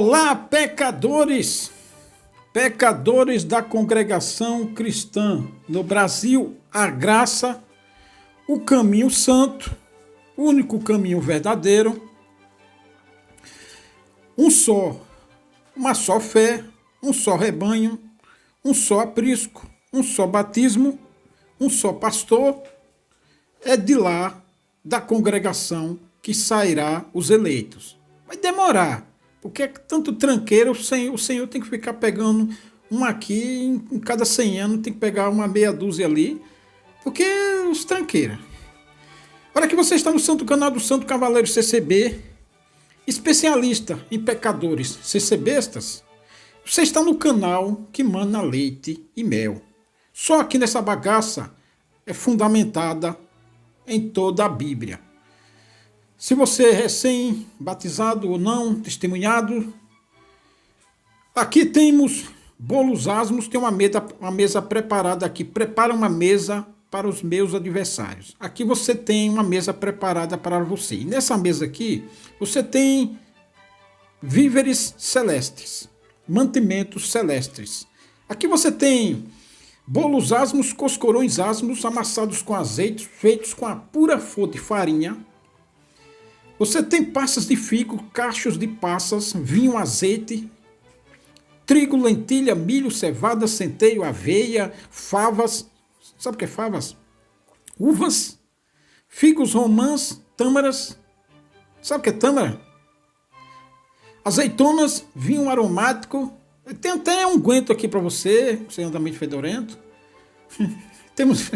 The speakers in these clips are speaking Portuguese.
Olá, pecadores! Pecadores da congregação cristã no Brasil, a graça, o caminho santo, o único caminho verdadeiro, uma só fé, um só rebanho, um só aprisco, um só batismo, um só pastor, é de lá da congregação que sairá os eleitos. Vai demorar, porque é tanto tranqueiro, o Senhor tem que ficar pegando um aqui, em cada 100 anos tem que pegar uma meia dúzia ali, porque os tranqueiros. Olha que você está no santo canal do Santo Cavaleiro CCB, especialista em pecadores CCBistas. Você está no canal que mana leite e mel. Só aqui nessa bagaça é fundamentada em toda a Bíblia. Se você é recém-batizado ou não, testemunhado, aqui temos bolos asmos, tem uma mesa preparada aqui. Prepara uma mesa para os meus adversários. Aqui você tem uma mesa preparada para você. E nessa mesa aqui, você tem víveres celestes, mantimentos celestes. Aqui você tem bolos asmos, coscorões asmos, amassados com azeite, feitos com a pura flor de farinha. Você tem passas de figo, cachos de passas, vinho, azeite, trigo, lentilha, milho, cevada, centeio, aveia, favas. Sabe o que é favas? Uvas, figos romãs, tâmaras. Sabe o que é tâmara? Azeitonas, vinho aromático. Tem até um unguento aqui para você anda meio fedorento. Temos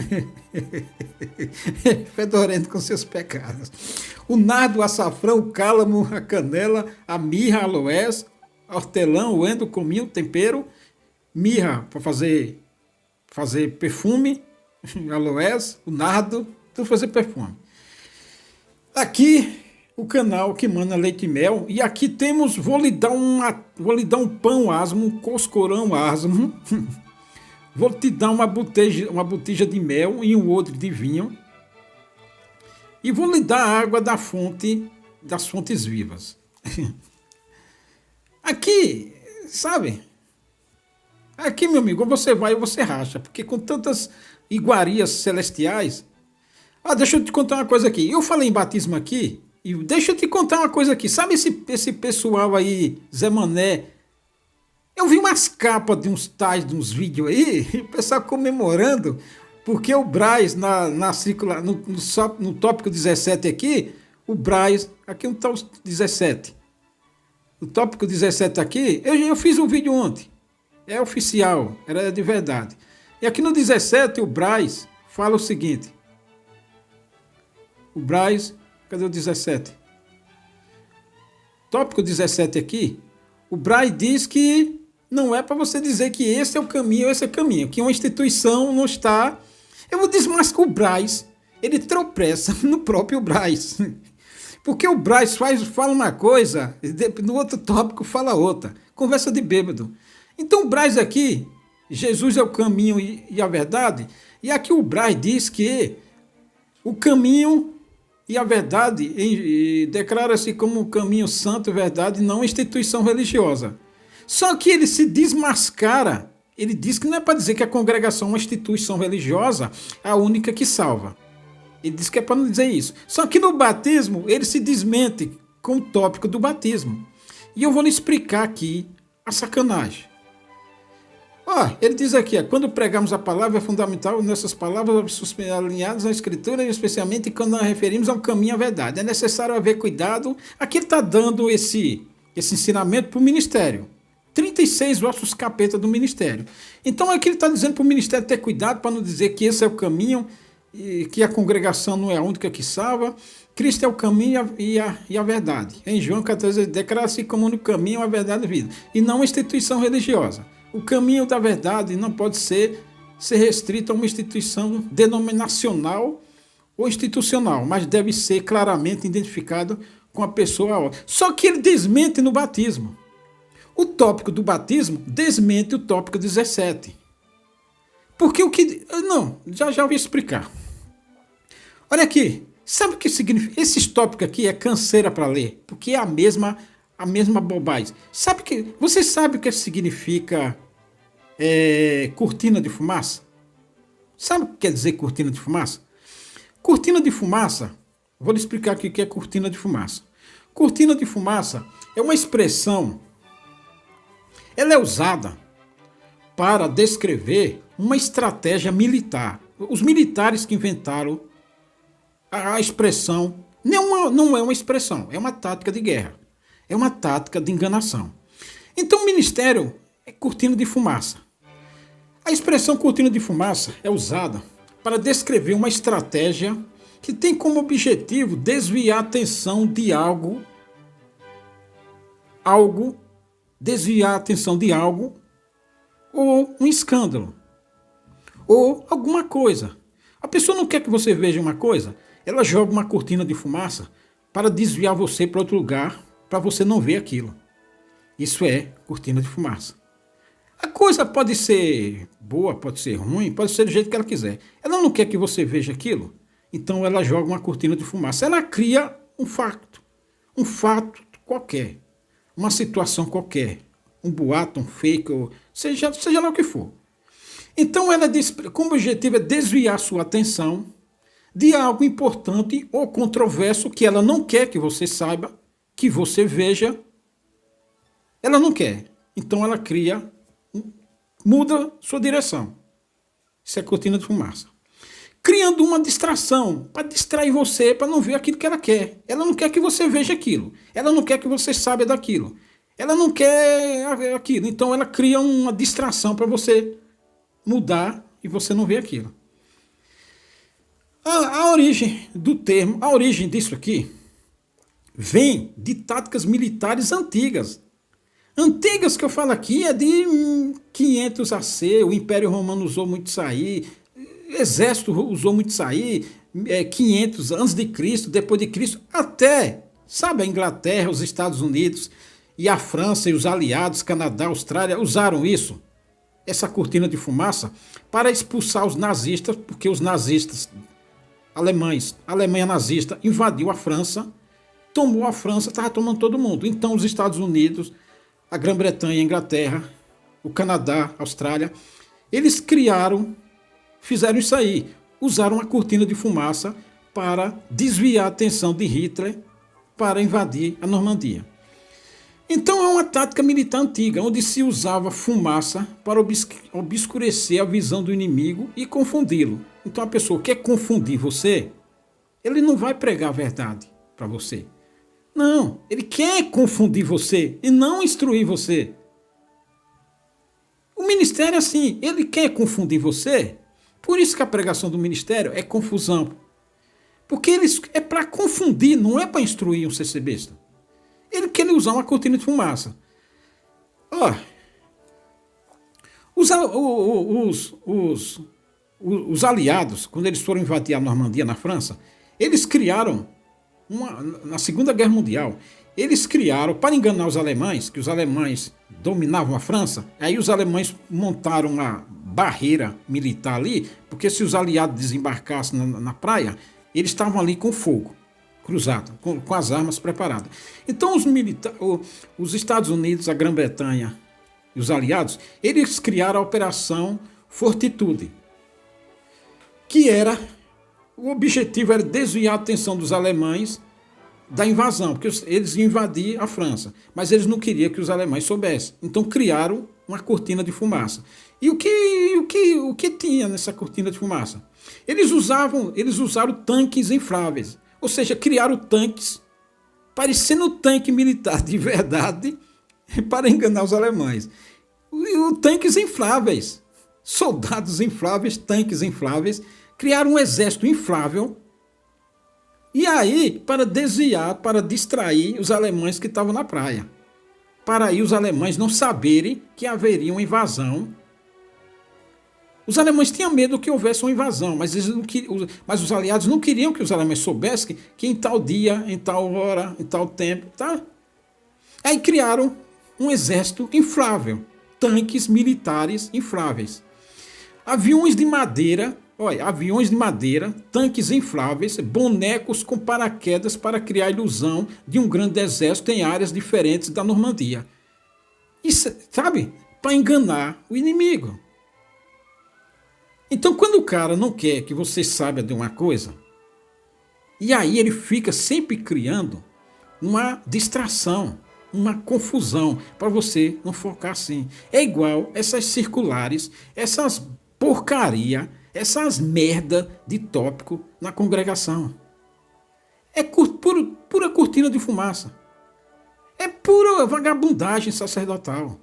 fedorento com seus pecados. O nardo, o açafrão, o cálamo, a canela, a mirra, a aloés, hortelã, o endo, o cominho, o tempero, mirra para fazer perfume, aloés, o nardo, tudo fazer perfume. Aqui o canal que mana leite e mel, e aqui temos, vou lhe dar um pão asmo, um coscorão asmo. Vou te dar uma botija de mel e um odre de vinho. E vou lhe dar água das fontes vivas. Aqui, sabe? Aqui, meu amigo, você vai e você racha. Porque com tantas iguarias celestiais... deixa eu te contar uma coisa aqui. Eu falei em batismo aqui, e deixa eu te contar uma coisa aqui. Sabe esse pessoal aí, Zé Mané? Eu vi umas capas de uns vídeos aí, o pessoal comemorando, porque o Braz, no tópico 17 aqui, o Braz, aqui não está o 17. O tópico 17 aqui, eu fiz um vídeo ontem, é oficial, era de verdade. E aqui no 17 o Braz fala o seguinte, o Braz, cadê o 17? Tópico 17 aqui, o Braz diz que não é para você dizer que esse é o caminho, que uma instituição não está... Eu vou desmascarar o Braz, ele tropeça no próprio Braz. Porque o Braz fala uma coisa, no outro tópico fala outra. Conversa de bêbado. Então o Braz aqui, Jesus é o caminho e a verdade, e aqui o Braz diz que o caminho e a verdade declara-se como o caminho santo e verdade, não instituição religiosa. Só que ele se desmascara, ele diz que não é para dizer que a congregação é uma instituição religiosa, a única que salva. Ele diz que é para não dizer isso. Só que no batismo, ele se desmente com o tópico do batismo. E eu vou lhe explicar aqui a sacanagem. Ele diz aqui, quando pregamos a palavra, é fundamental nessas palavras alinhadas à Escritura, especialmente quando nós referimos ao caminho à verdade. É necessário haver cuidado. Aqui ele está dando esse ensinamento para o ministério. 36 ossos capeta do ministério. Então aqui ele está dizendo para o ministério ter cuidado para não dizer que esse é o caminho, e que a congregação não é a única que salva. Cristo é o caminho e a verdade. Em João 14, declara-se como no caminho, a verdade e a vida. E não uma instituição religiosa. O caminho da verdade não pode ser restrito a uma instituição denominacional ou institucional, mas deve ser claramente identificado com a pessoa. Só que ele desmente no batismo. O tópico do batismo desmente o tópico 17. Porque o que... Não, já vou explicar. Olha aqui, sabe o que significa? Esse tópico aqui é canseira para ler, porque é a mesma a mesma bobagem. Você sabe o que significa cortina de fumaça? Sabe o que quer dizer cortina de fumaça? Cortina de fumaça, vou lhe explicar aqui o que é cortina de fumaça. Cortina de fumaça é uma expressão, ela é usada para descrever uma estratégia militar. Os militares que inventaram a expressão, não é uma expressão, é uma tática de guerra, é uma tática de enganação. Então o ministério é cortina de fumaça. A expressão cortina de fumaça é usada para descrever uma estratégia que tem como objetivo desviar a atenção de algo, desviar a atenção de algo, ou um escândalo, ou alguma coisa. A pessoa não quer que você veja uma coisa, ela joga uma cortina de fumaça para desviar você para outro lugar, para você não ver aquilo. Isso é cortina de fumaça. A coisa pode ser boa, pode ser ruim, pode ser do jeito que ela quiser. Ela não quer que você veja aquilo, então ela joga uma cortina de fumaça. Ela cria um fato qualquer, uma situação qualquer, um boato, um fake, ou seja lá o que for. Então ela diz, como objetivo é desviar sua atenção de algo importante ou controverso que ela não quer que você saiba, que você veja. Ela não quer. Então ela muda sua direção. Isso é cortina de fumaça. Criando uma distração, para distrair você, para não ver aquilo que ela quer. Ela não quer que você veja aquilo. Ela não quer que você saiba daquilo. Ela não quer aquilo. Então ela cria uma distração para você mudar e você não ver aquilo. A origem do termo, a origem disso aqui, vem de táticas militares antigas. Antigas que eu falo aqui é de 500 AC, o Império Romano usou muito isso aí, o Exército usou muito isso aí, 500 antes de Cristo, depois de Cristo, até, sabe, a Inglaterra, os Estados Unidos e a França e os aliados, Canadá, Austrália, usaram isso, essa cortina de fumaça, para expulsar os nazistas, porque os nazistas alemães, a Alemanha nazista invadiu a França, tomou a França, estava tomando todo mundo. Então os Estados Unidos, a Grã-Bretanha, a Inglaterra, o Canadá, a Austrália, eles fizeram isso aí, usaram uma cortina de fumaça para desviar a atenção de Hitler para invadir a Normandia. Então é uma tática militar antiga, onde se usava fumaça para obscurecer a visão do inimigo e confundi-lo. Então a pessoa quer confundir você, ele não vai pregar a verdade para você. Não, ele quer confundir você e não instruir você. O ministério é assim, ele quer confundir você, por isso que a pregação do ministério é confusão. Porque é para confundir, não é para instruir um CCBista. Ele quer usar uma cortina de fumaça. Ó, os aliados, quando eles foram invadir a Normandia na França, eles criaram, na Segunda Guerra Mundial, eles criaram, para enganar os alemães, que os alemães dominavam a França, aí os alemães montaram uma barreira militar ali, porque se os aliados desembarcassem na praia, eles estavam ali com fogo cruzado, com as armas preparadas. Então os Estados Unidos, a Grã-Bretanha e os aliados, eles criaram a Operação Fortitude, que o objetivo era desviar a atenção dos alemães da invasão, porque eles iam invadir a França, mas eles não queriam que os alemães soubessem. Então criaram uma cortina de fumaça. E o que tinha nessa cortina de fumaça? Eles usaram tanques infláveis, ou seja, criaram tanques parecendo tanque militar de verdade para enganar os alemães. Tanques infláveis, soldados infláveis, tanques infláveis, criaram um exército inflável. E aí, para desviar, para distrair os alemães que estavam na praia. Para aí os alemães não saberem que haveria uma invasão. Os alemães tinham medo que houvesse uma invasão, mas os aliados não queriam que os alemães soubessem que em tal dia, em tal hora, em tal tempo, tá? Aí criaram um exército inflável, tanques militares infláveis. Aviões de madeira, Olha, aviões de madeira, tanques infláveis, bonecos com paraquedas para criar a ilusão de um grande exército em áreas diferentes da Normandia. Isso, sabe? Para enganar o inimigo. Então, quando o cara não quer que você saiba de uma coisa, e aí ele fica sempre criando uma distração, uma confusão, para você não focar assim. É igual essas circulares, essas porcaria, essas merda de tópico na congregação. É pura cortina de fumaça. É pura vagabundagem sacerdotal.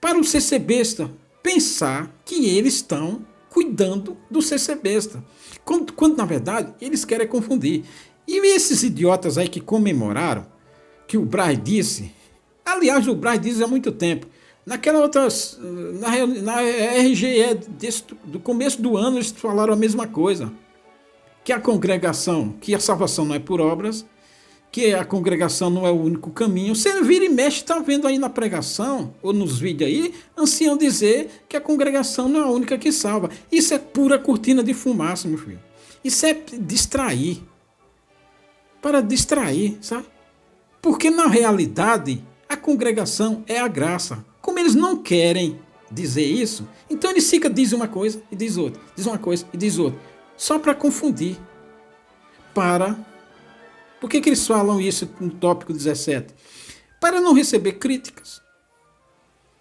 Para o CC besta pensar que eles estão cuidando do CC besta. Quando na verdade eles querem confundir. E esses idiotas aí que comemoraram, que o Braz disse, aliás, o Braz disse há muito tempo, naquela outras, na RGE do começo do ano eles falaram a mesma coisa, que a congregação, que a salvação não é por obras, que a congregação não é o único caminho. Você vira e mexe, está vendo aí na pregação, ou nos vídeos aí, ancião dizer que a congregação não é a única que salva. Isso é pura cortina de fumaça, meu filho. Isso é distrair. Para distrair, sabe? Porque na realidade, a congregação é a graça. Como eles não querem dizer isso, então eles ficam, diz uma coisa e diz outra, diz uma coisa e diz outra, só para confundir. Por que eles falam isso no tópico 17? Para não receber críticas.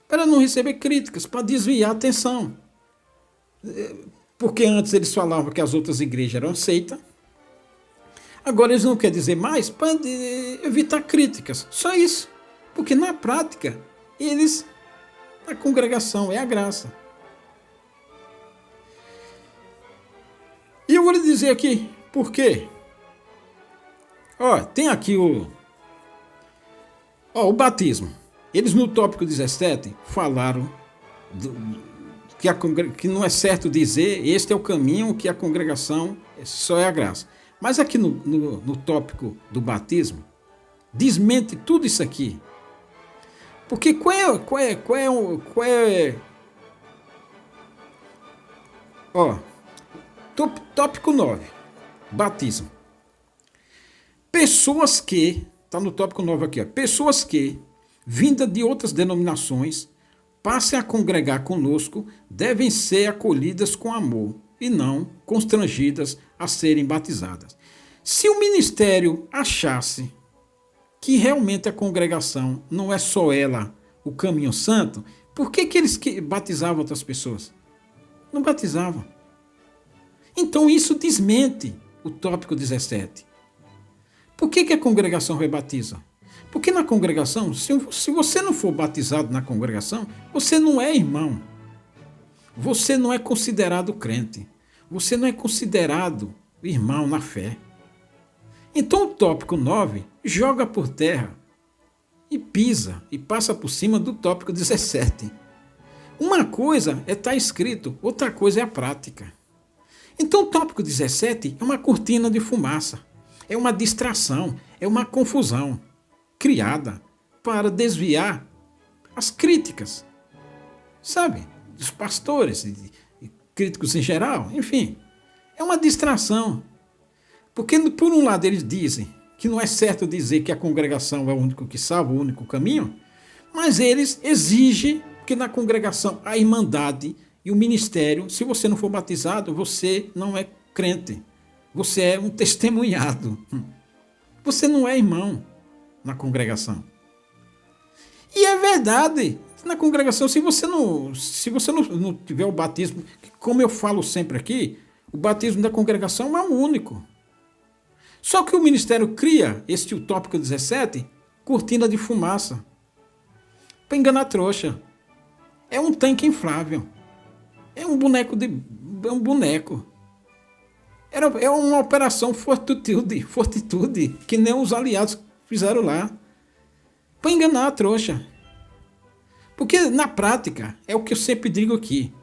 Para não receber críticas, para desviar a atenção. Porque antes eles falavam que as outras igrejas eram seitas. Agora eles não querem dizer mais para evitar críticas. Só isso. Porque na prática, a congregação é a graça. E eu vou lhe dizer aqui por quê. Tem aqui o batismo. Eles no tópico 17 falaram que não é certo dizer este é o caminho, que a congregação só é a graça. Mas aqui no tópico do batismo, desmente tudo isso aqui. Porque qual é tópico 9, batismo. Pessoas que, está no tópico 9 aqui, pessoas que, vinda de outras denominações, passem a congregar conosco, devem ser acolhidas com amor e não constrangidas a serem batizadas. Se o ministério achasse que realmente a congregação não é só ela o caminho santo, por que eles batizavam outras pessoas? Não batizavam. Então isso desmente o tópico 17. Por que a congregação rebatiza? Porque na congregação, se você não for batizado na congregação, você não é irmão. Você não é considerado crente. Você não é considerado irmão na fé. Então o tópico 9 joga por terra e pisa e passa por cima do tópico 17. Uma coisa é estar escrito, outra coisa é a prática. Então o tópico 17 é uma cortina de fumaça. É uma distração, é uma confusão criada para desviar as críticas, sabe, dos pastores e críticos em geral, enfim. É uma distração, porque por um lado eles dizem que não é certo dizer que a congregação é o único que salva, o único caminho, mas eles exigem que na congregação a irmandade e o ministério, se você não for batizado, você não é crente. Você é um testemunhado. Você não é irmão na congregação. E é verdade. Na congregação, se você não tiver o batismo, como eu falo sempre aqui, o batismo da congregação é o único. Só que o ministério cria, este tópico 17, cortina de fumaça. Para enganar trouxa. É um tanque inflável. É um boneco. É uma operação fortitude, que nem os aliados fizeram lá. Para enganar a trouxa. Porque na prática, é o que eu sempre digo aqui.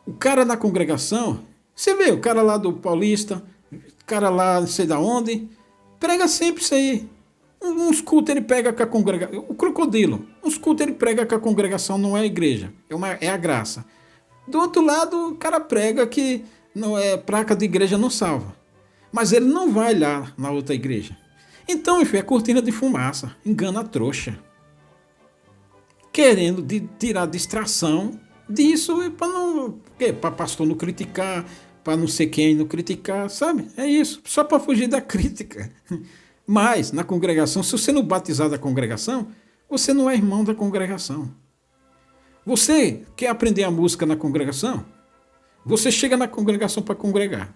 O cara na congregação, você vê, o cara lá do Paulista, o cara lá não sei da onde, prega sempre isso aí. Uns cultos ele pega com a congregação. O crocodilo, uns cultos ele prega que a congregação não é a igreja, é a graça. Do outro lado, o cara prega que não é placa de igreja não salva. Mas ele não vai lá na outra igreja. Então, enfim, é cortina de fumaça, engana a trouxa. Querendo tirar distração disso para não, para pastor não criticar, para não sei quem não criticar, sabe? É isso, só para fugir da crítica. Mas na congregação, se você não batizar da congregação, você não é irmão da congregação. Você quer aprender a música na congregação? Você chega na congregação para congregar.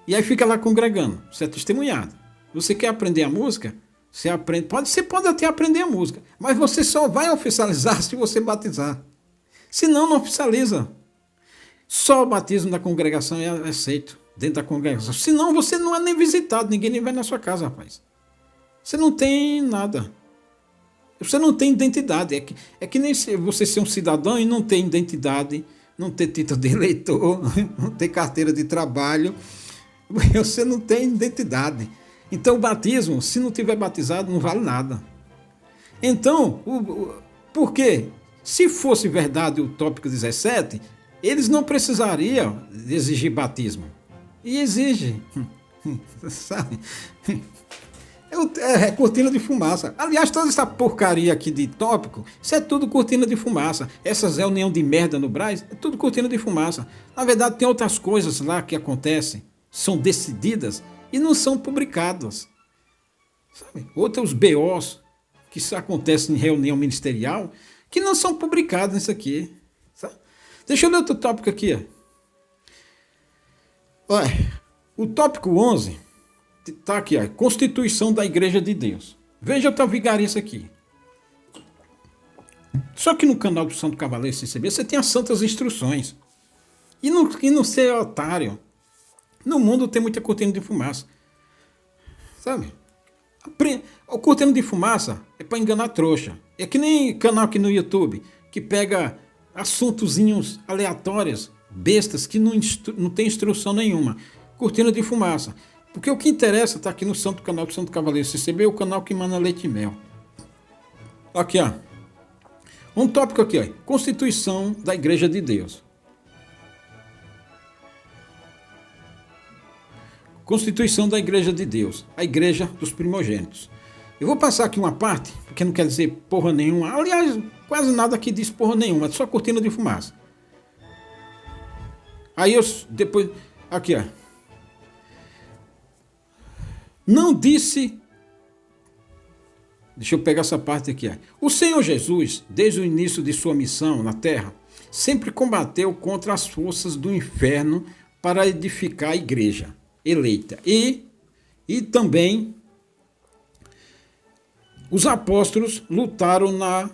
E aí fica lá congregando, você é testemunhado. Você quer aprender a música? Você aprende, você pode até aprender a música, mas você só vai oficializar se você batizar. Senão, não oficializa. Só o batismo da congregação é aceito dentro da congregação. Senão, você não é nem visitado, ninguém nem vai na sua casa, rapaz. Você não tem nada. Você não tem identidade. É que nem você ser um cidadão e não ter identidade, não ter título de eleitor, não ter carteira de trabalho. Você não tem identidade. Então o batismo, se não tiver batizado, não vale nada. Então, por quê? Se fosse verdade o tópico 17, eles não precisariam exigir batismo. E exige. Sabe? É cortina de fumaça. Aliás, toda essa porcaria aqui de tópico, isso é tudo cortina de fumaça. Essas reuniões de merda no Brás, é tudo cortina de fumaça. Na verdade, tem outras coisas lá que acontecem, são decididas e não são publicadas. Sabe? Outros BOs que acontecem em reunião ministerial que não são publicados nisso aqui. Sabe? Deixa eu ler outro tópico aqui. Olha, o tópico 11 está aqui, ó, Constituição da Igreja de Deus. Veja outra vigarice aqui. Só que no canal do Santo Cavaleiro CCB você tem as santas instruções. E não ser otário. No mundo tem muita cortina de fumaça. Sabe? O cortina de fumaça é para enganar trouxa. É que nem canal aqui no YouTube, que pega assuntozinhos aleatórios, bestas, que não tem instrução nenhuma. Cortina de fumaça. Porque o que interessa está aqui no canal do Santo Cavaleiro CCB, o canal que manda leite e mel. Aqui, ó. Um tópico aqui, ó. Constituição da Igreja de Deus. Constituição da Igreja de Deus, a Igreja dos Primogênitos. Eu vou passar aqui uma parte, porque não quer dizer porra nenhuma. Aliás, quase nada aqui diz porra nenhuma, é só cortina de fumaça. Aí eu depois... Aqui, ó. Não disse... Deixa eu pegar essa parte aqui, ó. O Senhor Jesus, desde o início de sua missão na Terra, sempre combateu contra as forças do inferno para edificar a igreja eleita. E também os apóstolos lutaram na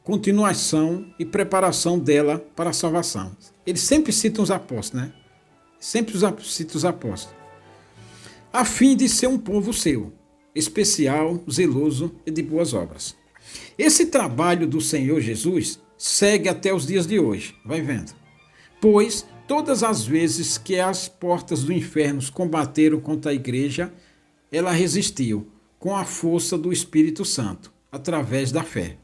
continuação e preparação dela para a salvação. Eles sempre citam os apóstolos, né? Sempre citam os apóstolos. A fim de ser um povo seu, especial, zeloso e de boas obras. Esse trabalho do Senhor Jesus segue até os dias de hoje, vai vendo. Pois todas as vezes que as portas do inferno combateram contra a igreja, ela resistiu com a força do Espírito Santo, através da fé.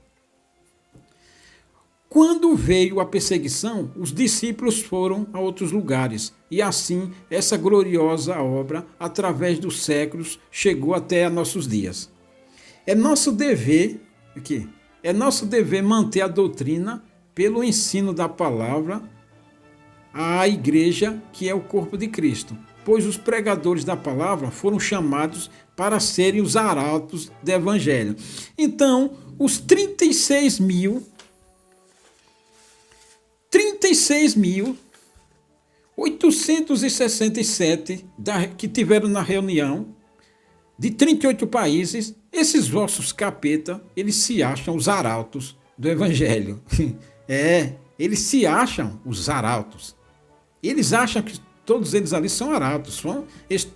Quando veio a perseguição, os discípulos foram a outros lugares, e assim essa gloriosa obra, através dos séculos, chegou até a nossos dias. É nosso dever manter a doutrina pelo ensino da palavra à igreja, que é o corpo de Cristo, pois os pregadores da palavra foram chamados para serem os arautos do evangelho. Então, os 36.867 que tiveram na reunião, de 38 países, esses vossos capeta, eles se acham os arautos do evangelho. Eles se acham os arautos. Eles acham que todos eles ali são arautos.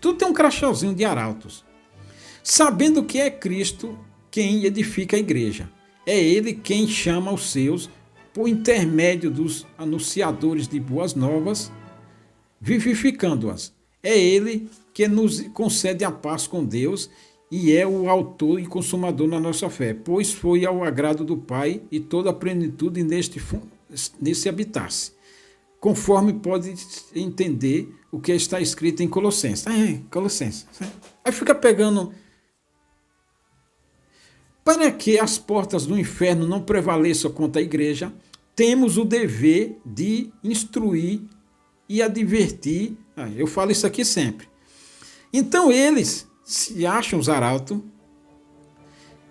Tudo tem um crachãozinho de arautos. Sabendo que é Cristo quem edifica a igreja. É Ele quem chama os seus por intermédio dos anunciadores de boas novas, vivificando-as. É Ele que nos concede a paz com Deus e é o autor e consumador na nossa fé, pois foi ao agrado do Pai e toda a plenitude nesse habitasse, conforme pode entender o que está escrito em Colossenses. Colossenses. Aí fica pegando. Para que as portas do inferno não prevaleçam contra a igreja, temos o dever de instruir e advertir. Eu falo isso aqui sempre. Então eles se acham os arautos,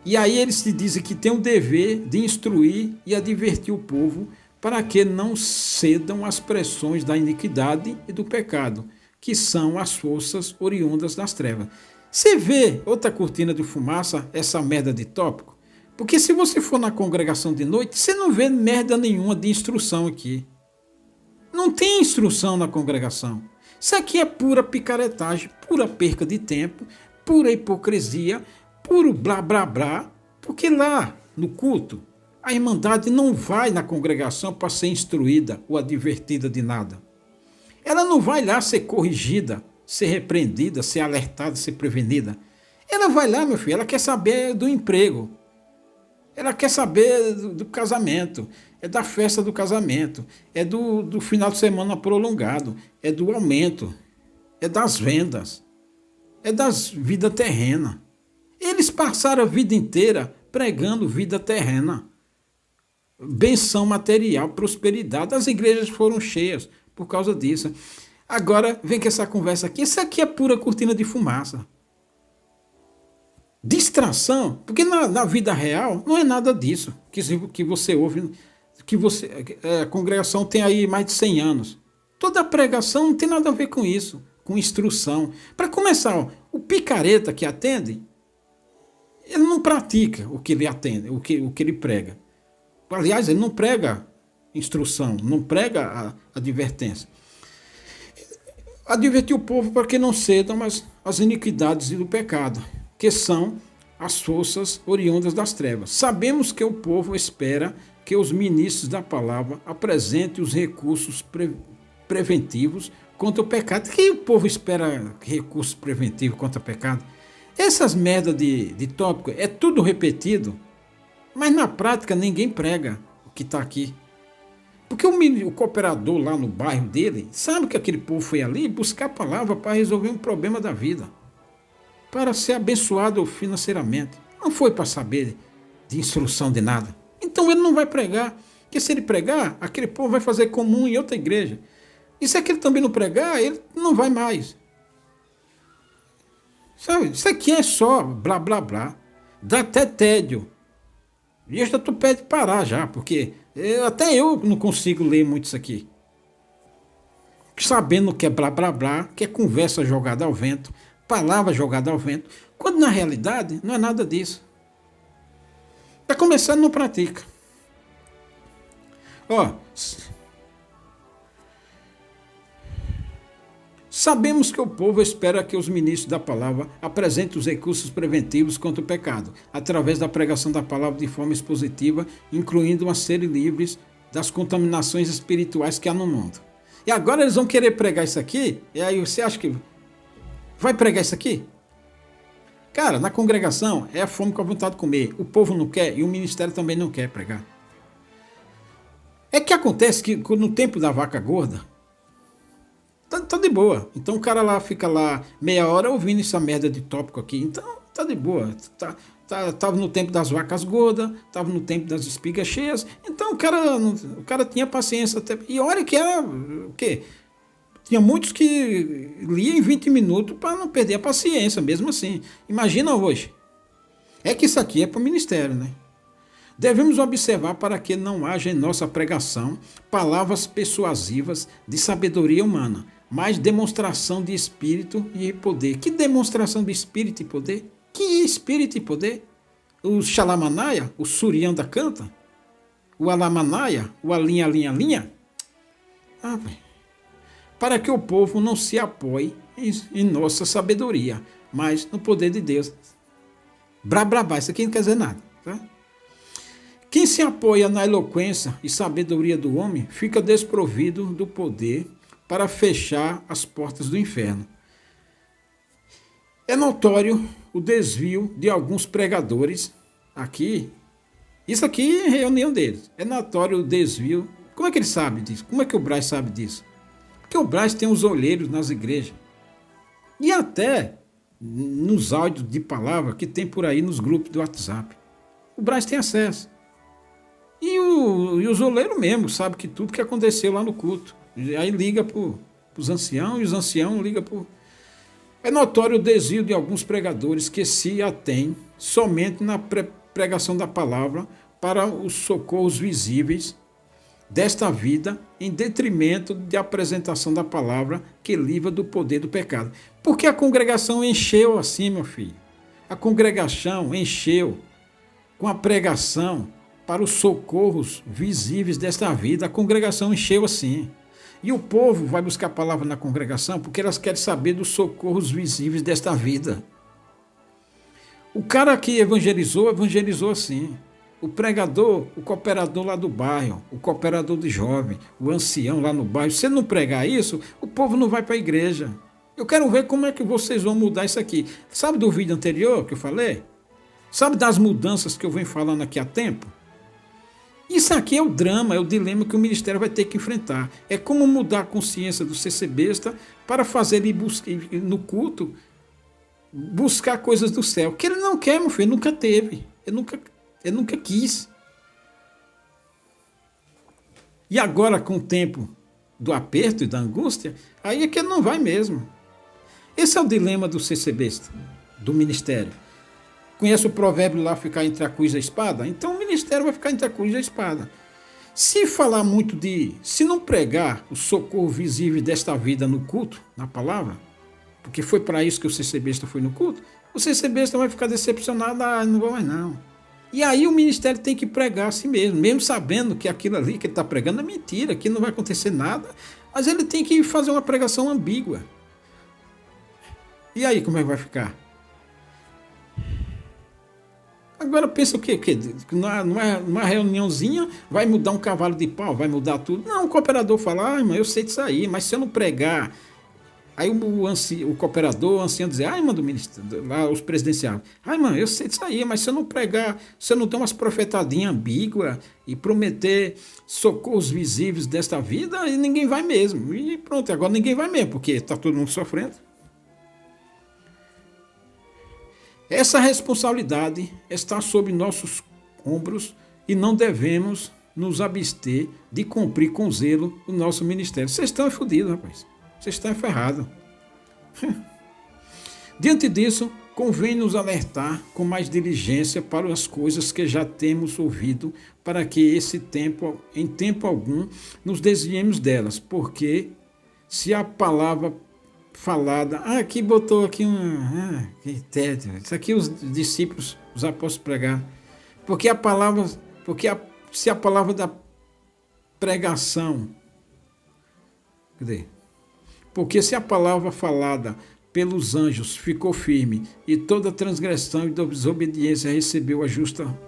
e aí eles se dizem que tem o dever de instruir e advertir o povo para que não cedam às pressões da iniquidade e do pecado, que são as forças oriundas das trevas. Você vê outra cortina de fumaça, essa merda de tópico? Porque se você for na congregação de noite, você não vê merda nenhuma de instrução aqui. Não tem instrução na congregação. Isso aqui é pura picaretagem, pura perca de tempo, pura hipocrisia, puro blá blá blá, porque lá no culto a irmandade não vai na congregação para ser instruída ou advertida de nada. Ela não vai lá ser corrigida, ser repreendida, ser alertada, ser prevenida. Ela vai lá, meu filho, ela quer saber do emprego. Ela quer saber do casamento, é da festa do casamento, é do final de semana prolongado, é do aumento, é das vendas, é das vidas terrenas. Eles passaram a vida inteira pregando vida terrena, benção material, prosperidade. As igrejas foram cheias por causa disso. Agora vem com essa conversa aqui, isso aqui é pura cortina de fumaça. Distração, porque na vida real não é nada disso que você ouve, a congregação tem aí mais de 100 anos. Toda pregação não tem nada a ver com isso, com instrução. Para começar, ó, o picareta que atende, ele não pratica o que ele atende, o que ele prega. Aliás, ele não prega instrução, não prega a advertência. Advertir o povo para que não cedam as iniquidades do pecado, que são as forças oriundas das trevas. Sabemos que o povo espera que os ministros da palavra apresentem os recursos preventivos contra o pecado. Que o povo espera recursos preventivos contra o pecado? Essas merdas de tópico é tudo repetido, mas na prática ninguém prega o que está aqui. Porque o cooperador lá no bairro dele sabe que aquele povo foi ali buscar a palavra para resolver um problema da vida, para ser abençoado financeiramente. Não foi para saber de instrução de nada. Então ele não vai pregar, porque se ele pregar, aquele povo vai fazer comum em outra igreja. E se aquele também não pregar, ele não vai mais. Sabe? Isso aqui é só blá blá blá. Dá até tédio. E eu já estou perto de parar já, porque até eu não consigo ler muito isso aqui. Sabendo que é blá blá blá, que é conversa jogada ao vento, palavra jogada ao vento, quando na realidade não é nada disso. Para começar, não pratica. Ó, sabemos que o povo espera que os ministros da palavra apresentem os recursos preventivos contra o pecado, através da pregação da palavra de forma expositiva, incluindo a serem livres das contaminações espirituais que há no mundo. E agora eles vão querer pregar isso aqui, e aí você acha que vai pregar isso aqui? Cara, na congregação é a fome com a vontade de comer. O povo não quer e o ministério também não quer pregar. É que acontece que no tempo da vaca gorda, tá de boa. Então o cara lá fica lá meia hora ouvindo essa merda de tópico aqui. Então tá de boa. Tava no tempo das vacas gordas, tava no tempo das espigas cheias. Então o cara tinha paciência. E olha que era o quê? Tinha muitos que liam em 20 minutos para não perder a paciência, mesmo assim. Imagina hoje. É que isso aqui é para o ministério, né? Devemos observar para que não haja em nossa pregação palavras persuasivas de sabedoria humana, mas demonstração de espírito e poder. Que demonstração de espírito e poder? Que espírito e poder? O Xalamanaia, o Surianda canta? O Alamanaia, o Alinha, Alinha, Alinha? Para que o povo não se apoie em nossa sabedoria, mas no poder de Deus. Blá, blá, blá, isso aqui não quer dizer nada. Tá? Quem se apoia na eloquência e sabedoria do homem fica desprovido do poder para fechar as portas do inferno. É notório o desvio de alguns pregadores aqui. Isso aqui é reunião deles. É notório o desvio Como é que ele sabe disso? Como é que o Braz sabe disso? Porque o Braz tem os olheiros nas igrejas. E até nos áudios de palavra que tem por aí nos grupos do WhatsApp. O Braz tem acesso. E os oleiros mesmo sabem que tudo que aconteceu lá no culto. E aí liga para os anciãos, e os anciãos ligam para... É notório o desvio de alguns pregadores que se atêm somente na pregação da palavra para os socorros visíveis desta vida, em detrimento de apresentação da palavra que livra do poder do pecado. Porque a congregação encheu assim, meu filho. A congregação encheu com a pregação para os socorros visíveis desta vida. A congregação encheu assim. E o povo vai buscar a palavra na congregação porque elas querem saber dos socorros visíveis desta vida. O cara que evangelizou assim. O pregador, o cooperador lá do bairro, o cooperador de jovem, o ancião lá no bairro. Se não pregar isso, o povo não vai para a igreja. Eu quero ver como é que vocês vão mudar isso aqui. Sabe do vídeo anterior que eu falei? Sabe das mudanças que eu venho falando aqui há tempo? Isso aqui é o drama, é o dilema que o ministério vai ter que enfrentar. É como mudar a consciência do CCBista para fazer ele no culto buscar coisas do céu. Que ele não quer, meu filho, ele nunca teve. Ele nunca quis. E agora, com o tempo do aperto e da angústia, aí é que ele não vai mesmo. Esse é o dilema do CCBista, do ministério. Conhece o provérbio lá, ficar entre a cruz e a espada? Então o ministério vai ficar entre a cruz e a espada. Se falar muito se não pregar o socorro visível desta vida no culto, na palavra, porque foi para isso que o CCBista foi no culto, o CCBista vai ficar decepcionado, não vou mais não. E aí o ministério tem que pregar a si mesmo, mesmo sabendo que aquilo ali que ele está pregando é mentira, que não vai acontecer nada, mas ele tem que fazer uma pregação ambígua. E aí como é que vai ficar? Agora pensa o quê? Que numa reuniãozinha vai mudar um cavalo de pau, vai mudar tudo. Não, o cooperador fala, irmão, eu sei disso aí, mas se eu não pregar... Aí o cooperador, o ancião dizer, irmão do ministério, lá os presidenciais, irmão, eu sei disso aí, mas se eu não pregar, se eu não der umas profetadinhas ambíguas e prometer socorros visíveis desta vida, aí ninguém vai mesmo. E pronto, agora ninguém vai mesmo, porque está todo mundo sofrendo. Essa responsabilidade está sob nossos ombros e não devemos nos abster de cumprir com zelo o nosso ministério. Vocês estão fodidos, rapaz. Vocês estão ferrados. Diante disso, convém nos alertar com mais diligência para as coisas que já temos ouvido, para que em tempo algum nos desviemos delas, porque se a palavra falada... aqui botou aqui que tédio. Isso aqui os discípulos, os apóstolos pregaram. Se a palavra da pregação... Cadê? Porque se a palavra falada pelos anjos ficou firme e toda transgressão e desobediência recebeu a justa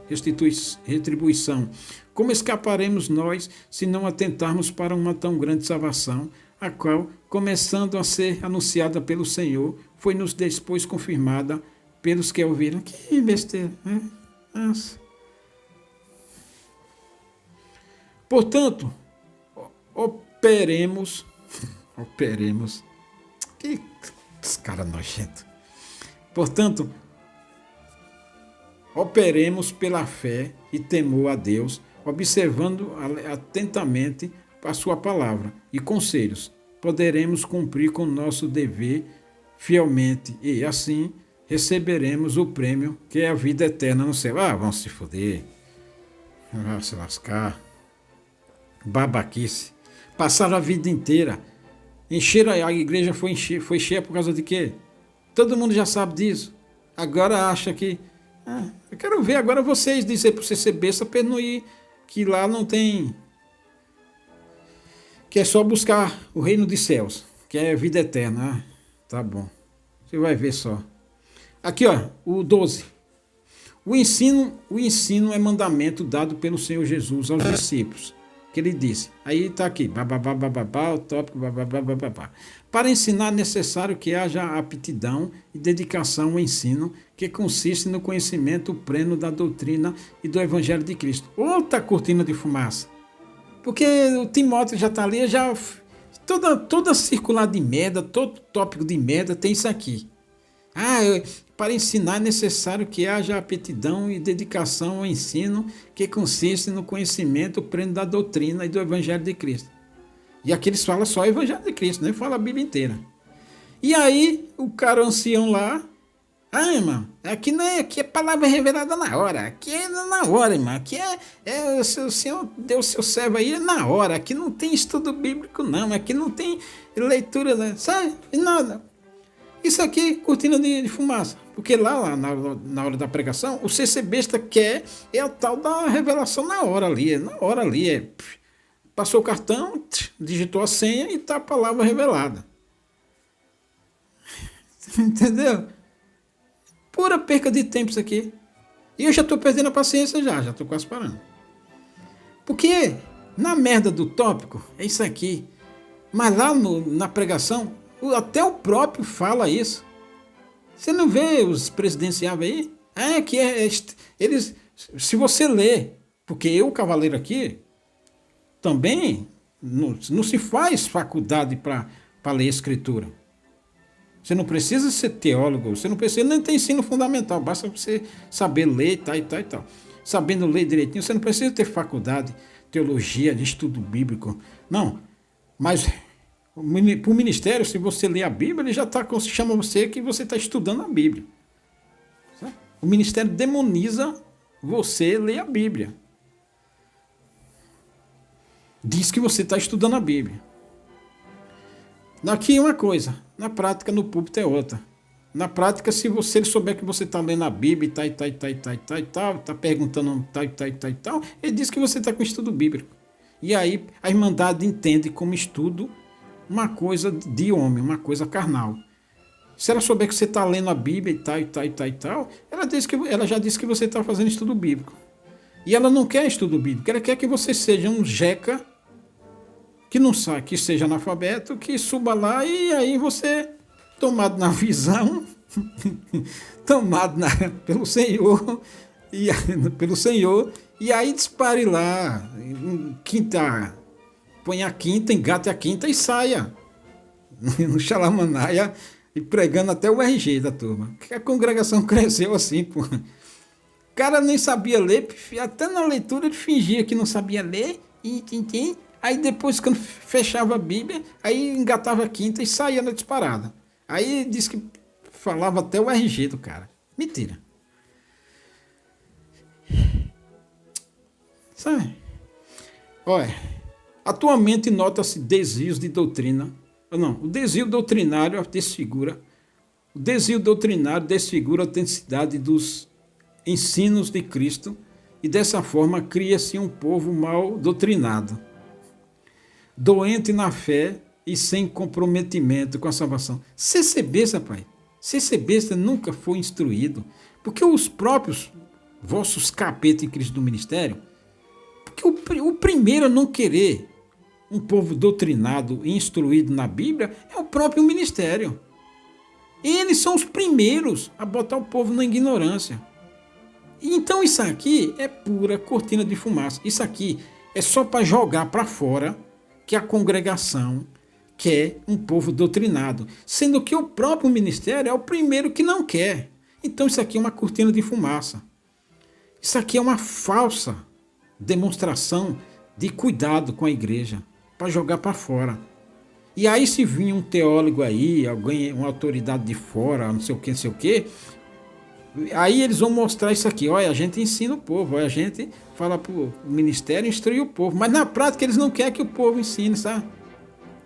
retribuição, como escaparemos nós se não atentarmos para uma tão grande salvação, a qual, começando a ser anunciada pelo Senhor, foi-nos depois confirmada pelos que ouviram? Que besteira, né? Nossa. Portanto, operemos. Que cara nojento. Portanto, operemos pela fé e temor a Deus, observando atentamente a sua palavra e conselhos. Poderemos cumprir com o nosso dever fielmente e assim receberemos o prêmio que é a vida eterna no céu. Vão se foder. Vão se lascar. Babaquice. Passaram a vida inteira. A igreja foi cheia por causa de quê? Todo mundo já sabe disso. Agora acha que... eu quero ver agora vocês dizer para o CCB para não ir, que lá não tem... Que é só buscar o reino dos céus, que é vida eterna. Tá bom. Você vai ver só. Aqui, o 12. O ensino é mandamento dado pelo Senhor Jesus aos discípulos. Que ele disse, aí está aqui, o tópico, Para ensinar é necessário que haja aptidão e dedicação ao ensino, que consiste no conhecimento pleno da doutrina e do Evangelho de Cristo. Outra cortina de fumaça. Porque o Timóteo já está ali, já toda circular de merda, todo tópico de merda tem isso aqui. Para ensinar é necessário que haja aptidão e dedicação ao ensino que consiste no conhecimento pleno da doutrina e do Evangelho de Cristo. E aqui eles falam só o Evangelho de Cristo, nem fala a Bíblia inteira. E aí, o cara ancião lá, irmão, aqui não é, aqui é palavra revelada na hora, aqui é na hora, irmão, aqui o Senhor deu o seu servo aí na hora, aqui não tem estudo bíblico não, aqui não tem leitura, né? Sabe? Nada. Isso aqui, cortina de fumaça, porque lá na hora da pregação, o CC besta quer é a tal da revelação na hora ali, passou o cartão, digitou a senha e tá a palavra revelada. Entendeu? Pura perca de tempo isso aqui. E eu já estou perdendo a paciência já estou quase parando. Porque na merda do tópico é isso aqui. Mas lá na pregação, até o próprio fala isso. Você não vê os presidenciáveis aí? Eles, se você ler, porque eu, cavaleiro aqui, também não se faz faculdade para ler escritura. Você não precisa ser teólogo, você não precisa nem ter ensino fundamental, basta você saber ler e tal. Sabendo ler direitinho, você não precisa ter faculdade, teologia, de estudo bíblico. Não, mas para o ministério, se você ler a Bíblia, ele já chama você que você está estudando a Bíblia. Sabe? O ministério demoniza você ler a Bíblia. Diz que você está estudando a Bíblia. Aqui é uma coisa, na prática, no púlpito é outra. Na prática, se ele souber que você está lendo a Bíblia e tal, está perguntando tal, ele diz que você está com estudo bíblico. E aí a Irmandade entende como estudo uma coisa de homem, uma coisa carnal. Se ela souber que você está lendo a Bíblia e tal, ela já disse que você está fazendo estudo bíblico. E ela não quer estudo bíblico, ela quer que você seja um jeca, que não sabe, que seja analfabeto, que suba lá e aí você, tomado na visão, pelo Senhor, e aí dispare lá, põe a quinta, engate a quinta e saia no Xalamanaia e pregando até o RG da turma. Que a congregação cresceu assim, pô. O cara nem sabia ler, até na leitura ele fingia que não sabia ler, aí depois, quando fechava a Bíblia, aí engatava a quinta e saía na disparada. Aí disse que falava até o RG do cara. Mentira. Sabe? Olha, atualmente nota-se desvios de doutrina. Não, o desvio doutrinário desfigura. O desvio doutrinário desfigura a autenticidade dos ensinos de Cristo e dessa forma cria-se um povo mal doutrinado, doente na fé e sem comprometimento com a salvação. CC besta, pai. CC besta nunca foi instruído. Porque os próprios vossos capetas em Cristo do ministério, porque o primeiro a não querer um povo doutrinado e instruído na Bíblia é o próprio ministério. Eles são os primeiros a botar o povo na ignorância. Então isso aqui é pura cortina de fumaça. Isso aqui é só para jogar para fora que a congregação quer um povo doutrinado, sendo que o próprio ministério é o primeiro que não quer. Então isso aqui é uma cortina de fumaça. Isso aqui é uma falsa demonstração de cuidado com a igreja, para jogar para fora. E aí se vinha um teólogo aí, alguém, uma autoridade de fora, não sei o que, aí eles vão mostrar isso aqui, olha, a gente ensina o povo, olha, a gente fala para o ministério instruir o povo, mas na prática eles não querem que o povo ensine, sabe?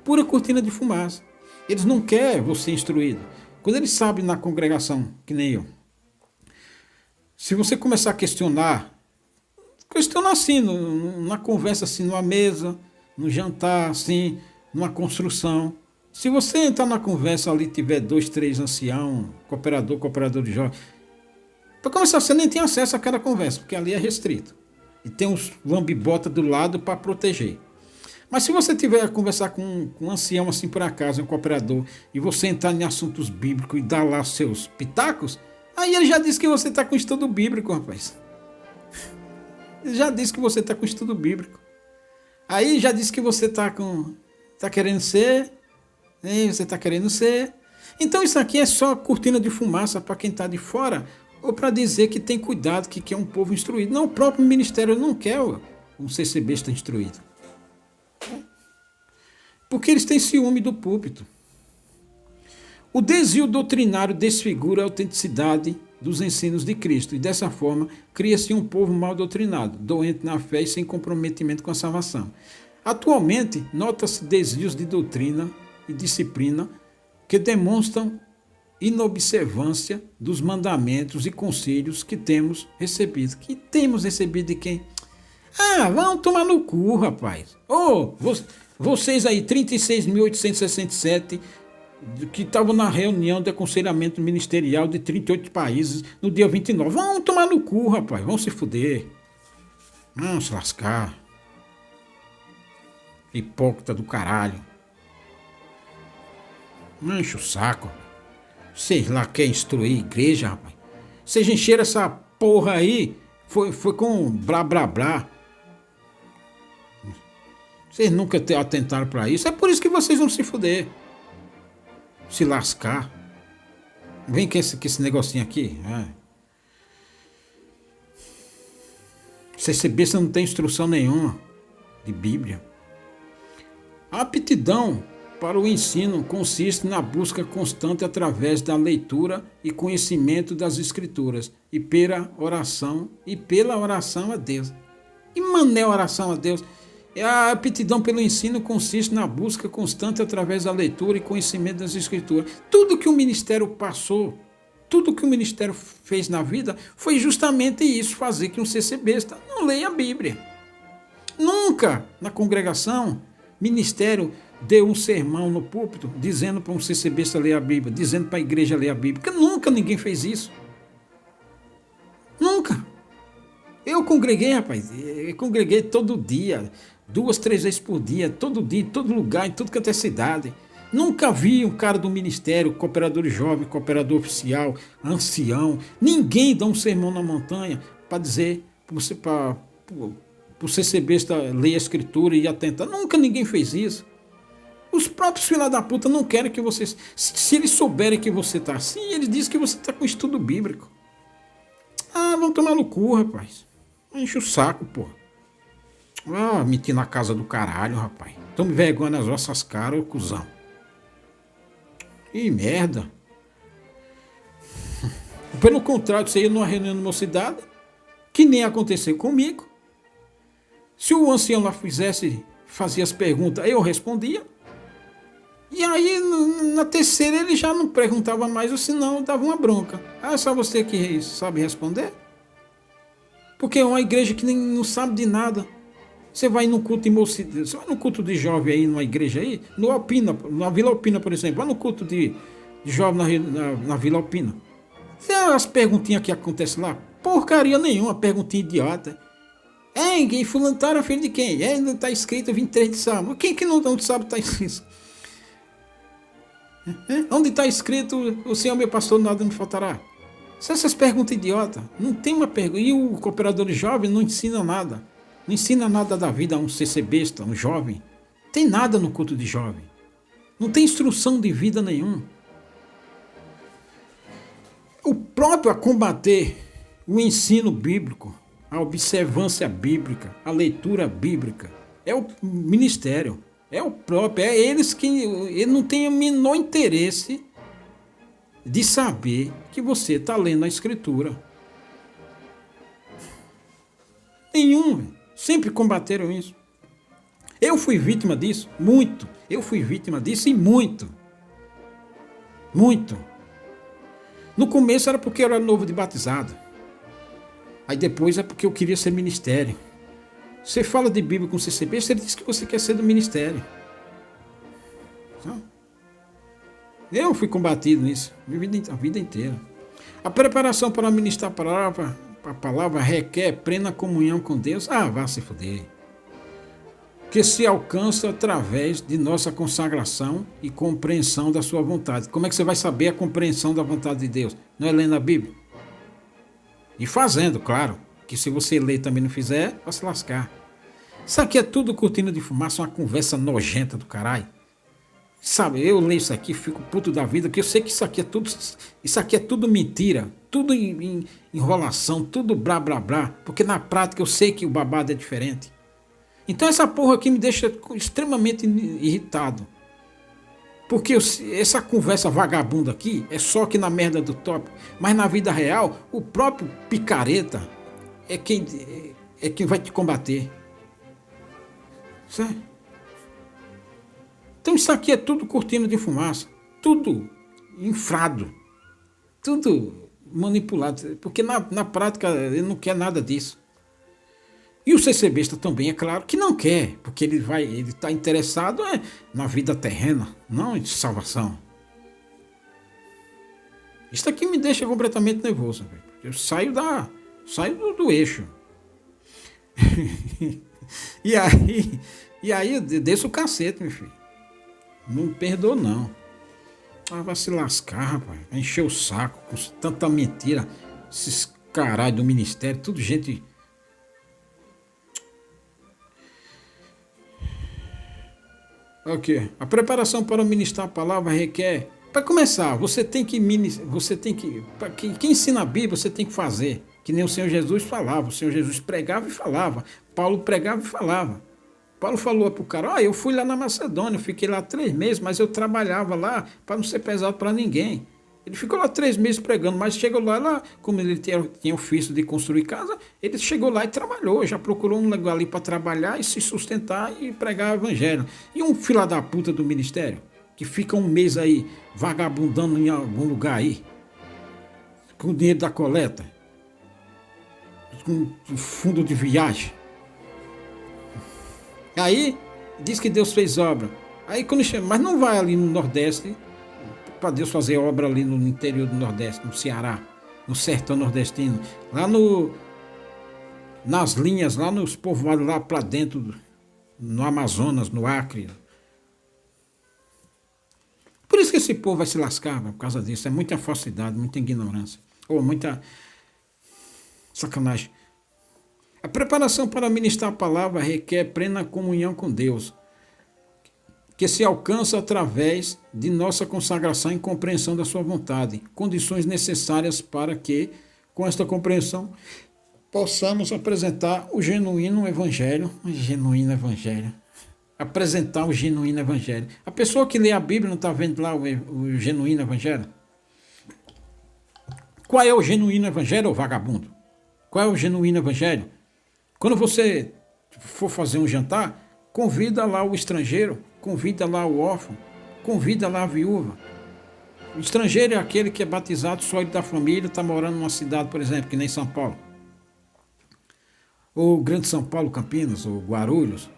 Pura cortina de fumaça. Eles não querem você instruído. Quando eles sabem na congregação, que nem eu, se você começar a questiona assim, na conversa assim, numa mesa, no jantar assim, numa construção. Se você entrar na conversa ali, tiver 2, 3 anciãos, cooperador de jovens, para começar, você nem tem acesso àquela conversa, porque ali é restrito. E tem uns lambibota do lado para proteger. Mas se você tiver a conversar com um ancião assim por acaso, um cooperador, e você entrar em assuntos bíblicos e dar lá seus pitacos, aí ele já disse que você está com estudo bíblico, rapaz. Ele já disse que você está com estudo bíblico. Aí já disse que você tá querendo ser, né? Você tá querendo ser. Então isso aqui é só cortina de fumaça para quem tá de fora, ou para dizer que tem cuidado, que quer um povo instruído. Não, o próprio ministério não quer um CCB estar instruído. Porque eles têm ciúme do púlpito. O desvio doutrinário desfigura a autenticidade dos ensinos de Cristo e dessa forma cria-se um povo mal doutrinado, doente na fé e sem comprometimento com a salvação. Atualmente, nota-se desvios de doutrina e disciplina que demonstram inobservância dos mandamentos e conselhos que temos recebido. Que temos recebido de quem? Ah, vão tomar no cu, rapaz. Vocês aí, 36.867, que estavam na reunião de aconselhamento ministerial de 38 países no dia 29. Vão tomar no cu, rapaz. Vão se fuder. Vão se lascar. Hipócrita do caralho. Não enche o saco. Vocês lá querem instruir a igreja, rapaz. Vocês encheram essa porra aí. Foi com blá blá blá. Vocês nunca atentaram pra isso. É por isso que vocês vão se fuder. Se lascar. Vem com esse negocinho aqui. CCB você não tem instrução nenhuma de Bíblia. A aptidão para o ensino consiste na busca constante através da leitura e conhecimento das Escrituras e pela oração a Deus. E mané oração a Deus. A aptidão pelo ensino consiste na busca constante através da leitura e conhecimento das Escrituras. Tudo que o ministério passou, tudo que o ministério fez na vida, foi justamente isso, fazer que um CCBista não leia a Bíblia. Nunca na congregação, ministério deu um sermão no púlpito, dizendo para um CCBista ler a Bíblia, dizendo para a igreja ler a Bíblia, porque nunca ninguém fez isso. Nunca. Eu congreguei, rapaz, eu congreguei todo dia, 2, 3 vezes por dia, todo todo lugar, em tudo que é cidade. Nunca vi um cara do ministério, cooperador jovem, cooperador oficial, ancião, ninguém dá um sermão na montanha para dizer para o CCBista ler a Escritura e atentar. Nunca ninguém fez isso. Os próprios filhos da puta não querem que vocês... Se eles souberem que você está assim, eles dizem que você está com estudo bíblico. Ah, vão tomar no cu, rapaz. Enche o saco, pô. Ah, mentir na casa do caralho, rapaz. Tome vergonha nas vossas caras, ô cuzão. Ih, merda. Pelo contrário, você ia numa reunião numa cidade, que nem aconteceu comigo. Se o ancião lá fazia as perguntas, eu respondia. E aí, na terceira, ele já não perguntava mais, ou senão dava uma bronca. Ah, só você que sabe responder? Porque é uma igreja que nem não sabe de nada. Você vai no culto de mocidade, você vai no culto de jovem aí, numa igreja aí, no Alpina, na Vila Alpina, por exemplo, vai no culto de jovem na Vila Alpina. As perguntinhas que acontecem lá, porcaria nenhuma, perguntinha idiota. Quem fulano era filho de quem? Não está escrito 23 de Salmo. Quem que não sabe está escrito? Onde está escrito o Senhor meu pastor, nada me faltará? São essas perguntas idiotas. Não tem uma pergunta. E o cooperador jovem não ensina nada. Não ensina nada da vida a um CCBista, um jovem. Tem nada no culto de jovem. Não tem instrução de vida nenhum. O próprio a combater o ensino bíblico, a observância bíblica, a leitura bíblica, é o ministério. É o próprio, é eles que ele não tem o menor interesse de saber que você está lendo a Escritura. Nenhum, sempre combateram isso. Eu fui vítima disso, muito. Eu fui vítima disso e muito. Muito. No começo era porque eu era novo de batizado. Aí depois é porque eu queria ser ministério. Você fala de Bíblia com o CCB, você diz que você quer ser do ministério. Eu fui combatido nisso, a vida inteira. A preparação para ministrar a palavra requer plena comunhão com Deus. Ah, vá se foder. Que se alcança através de nossa consagração e compreensão da sua vontade. Como é que você vai saber a compreensão da vontade de Deus? Não é lendo a Bíblia? E fazendo, claro. Que se você ler e também não fizer, vai se lascar. Isso aqui é tudo cortina de fumaça, uma conversa nojenta do caralho. Sabe, eu leio isso aqui, fico puto da vida, porque eu sei que isso aqui é tudo mentira, tudo enrolação, tudo blá blá blá, porque na prática eu sei que o babado é diferente. Então essa porra aqui me deixa extremamente irritado. Porque essa conversa vagabunda aqui é só que na merda do top, mas na vida real, o próprio picareta é quem vai te combater. Certo? Então isso aqui é tudo cortina de fumaça, tudo infrado, tudo manipulado, porque na prática ele não quer nada disso. E o CCBista também, é claro, que não quer, porque ele está interessado na vida terrena, não em salvação. Isso aqui me deixa completamente nervoso. Eu saio do eixo. e aí eu desço o cacete, meu filho. Não perdoa, não. Ah, vai se lascar, rapaz. Vai encher o saco com tanta mentira. Esses caralho do ministério, tudo gente. Ok. A preparação para ministrar a palavra requer. Para começar, você tem que. Quem ensina a Bíblia, você tem que fazer. Que nem o Senhor Jesus falava. O Senhor Jesus pregava e falava. Paulo pregava e falava. Paulo falou para o cara, eu fui lá na Macedônia, fiquei lá 3 meses, mas eu trabalhava lá para não ser pesado para ninguém. Ele ficou lá 3 meses pregando, mas chegou lá como ele tinha ofício de construir casa, ele chegou lá e trabalhou, já procurou um lugar ali para trabalhar e se sustentar e pregar o evangelho. E um filho da puta do ministério, que fica 1 mês aí vagabundando em algum lugar aí, com o dinheiro da coleta, com o fundo de viagem. Aí, diz que Deus fez obra. Aí quando chega, mas não vai ali no Nordeste, para Deus fazer obra ali no interior do Nordeste, no Ceará, no sertão nordestino, lá nas linhas, lá nos povoados lá para dentro, no Amazonas, no Acre. Por isso que esse povo vai se lascar, por causa disso. É muita falsidade, muita ignorância. Ou muita sacanagem. A preparação para ministrar a palavra requer plena comunhão com Deus, que se alcança através de nossa consagração e compreensão da sua vontade, condições necessárias para que, com esta compreensão, possamos apresentar o genuíno evangelho. Apresentar o genuíno evangelho. A pessoa que lê a Bíblia não está vendo lá o genuíno evangelho? Qual é o genuíno evangelho, ô vagabundo? Qual é o genuíno evangelho? Quando você for fazer um jantar, convida lá o estrangeiro, convida lá o órfão, convida lá a viúva. O estrangeiro é aquele que é batizado, só ele da família, está morando numa cidade, por exemplo, que nem São Paulo. Ou Grande São Paulo, Campinas, ou Guarulhos.